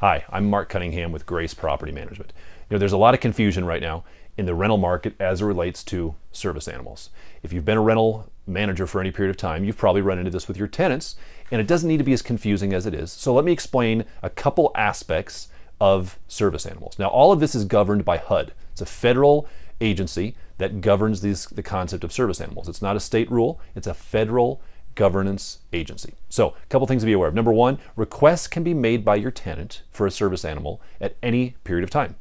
Hi, I'm Mark Cunningham with Grace Property Management. There's a lot of confusion right now in the rental market as it relates to service animals. If you've been a rental manager for any period of time, you've probably run into this with your tenants, and it doesn't need to be as confusing as it is. So let me explain a couple aspects of service animals. Now, all of this is governed by HUD. It's a federal agency that governs the concept of service animals. It's not a state rule, it's a federal governance agency. So a couple things to be aware of. Number one, requests can be made by your tenant for a service animal at any period of time.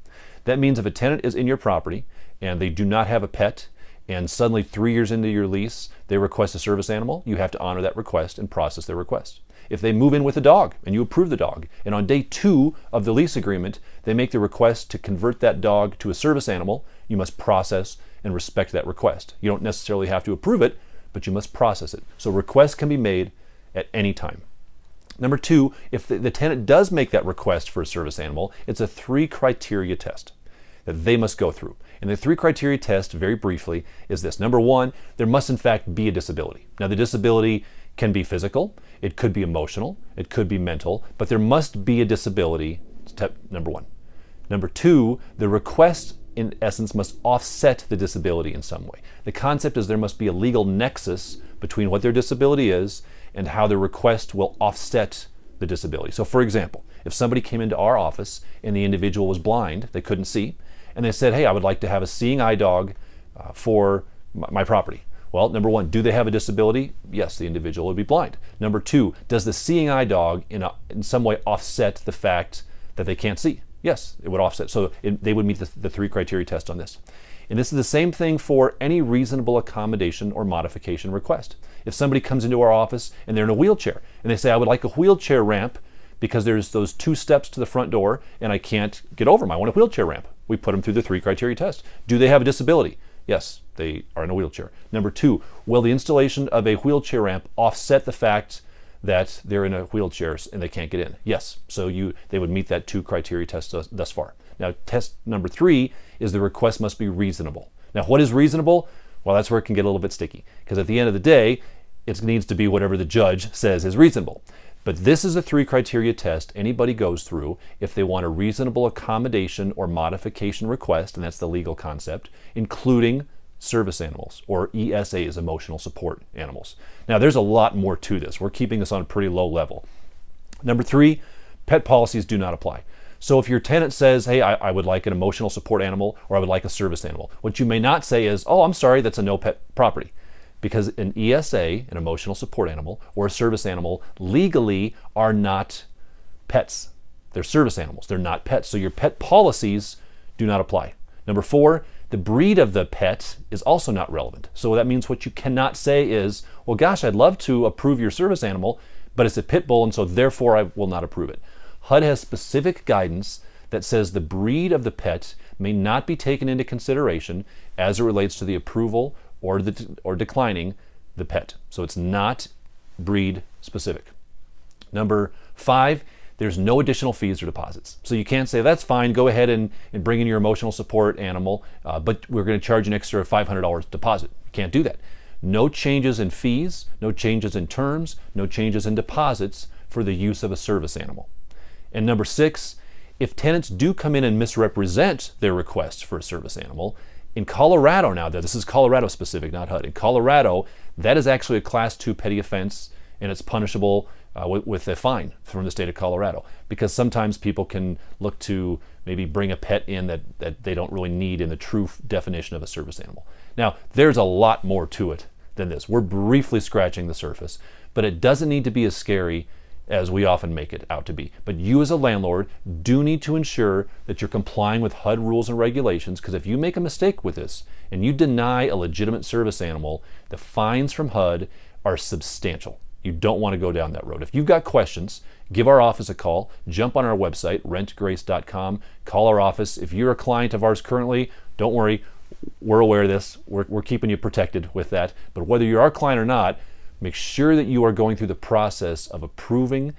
That means if a tenant is in your property and they do not have a pet, and suddenly 3 years into your lease, they request a service animal, you have to honor that request and process their request. If they move in with a dog and you approve the dog, and on day 2 of the lease agreement, they make the request to convert that dog to a service animal, you must process and respect that request. You don't necessarily have to approve it, but you must process it. So requests can be made at any time. Number two, if the tenant does make that request for a service animal, it's a 3 criteria test that they must go through. And the 3 criteria test, very briefly, is this. Number one, there must in fact be a disability. Now the disability can be physical, it could be emotional, it could be mental, but there must be a disability, step number one. Number two, the request in essence must offset the disability in some way. The concept is there must be a legal nexus between what their disability is and how the request will offset the disability. So for example, if somebody came into our office and the individual was blind, they couldn't see, and they said, hey, I would like to have a seeing eye dog for my property. Well, number one, do they have a disability? Yes, the individual would be blind. Number two, does the seeing eye dog in some way offset the fact that they can't see? Yes, it would offset. So they would meet the 3 criteria test on this. And this is the same thing for any reasonable accommodation or modification request. If somebody comes into our office and they're in a wheelchair and they say, I would like a wheelchair ramp because there's those 2 steps to the front door and I can't get over them. I want a wheelchair ramp. We put them through the 3 criteria test. Do they have a disability? Yes, they are in a wheelchair. Number two, will the installation of a wheelchair ramp offset the fact that they're in a wheelchair and they can't get in? Yes, so they would meet that 2 criteria test thus far. Now, test number 3 is the request must be reasonable. Now, what is reasonable? Well, that's where it can get a little bit sticky, because at the end of the day, it needs to be whatever the judge says is reasonable. But this is a 3 criteria test anybody goes through if they want a reasonable accommodation or modification request, and that's the legal concept, including service animals, or ESAs, emotional support animals. Now, there's a lot more to this. We're keeping this on a pretty low level. Number 3, pet policies do not apply. So if your tenant says, hey, I would like an emotional support animal, or I would like a service animal, what you may not say is, oh, I'm sorry, that's a no pet property. Because an ESA, an emotional support animal, or a service animal, legally are not pets. They're service animals. They're not pets. So your pet policies do not apply. Number 4, the breed of the pet is also not relevant. So that means what you cannot say is, well, gosh, I'd love to approve your service animal, but it's a pit bull, and so therefore I will not approve it. HUD has specific guidance that says the breed of the pet may not be taken into consideration as it relates to the approval or declining the pet. So it's not breed specific. Number 5, there's no additional fees or deposits. So you can't say, that's fine, go ahead and bring in your emotional support animal, but we're going to charge an extra $500 deposit. You can't do that. No changes in fees, no changes in terms, no changes in deposits for the use of a service animal. And number 6, if tenants do come in and misrepresent their requests for a service animal, in Colorado now, this is Colorado specific, not HUD. In Colorado, that is actually a Class 2 petty offense, and it's punishable with a fine from the state of Colorado, because sometimes people can look to maybe bring a pet in that they don't really need in the true definition of a service animal. Now, there's a lot more to it than this. We're briefly scratching the surface, but it doesn't need to be as scary as we often make it out to be. But you as a landlord do need to ensure that you're complying with HUD rules and regulations, because if you make a mistake with this and you deny a legitimate service animal, the fines from HUD are substantial. You don't want to go down that road. If you've got questions, give our office a call. Jump on our website, rentgrace.com. Call our office. If you're a client of ours currently, don't worry. We're aware of this. We're keeping you protected with that. But whether you're our client or not, make sure that you are going through the process of approving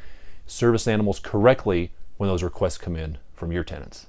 service animals correctly when those requests come in from your tenants.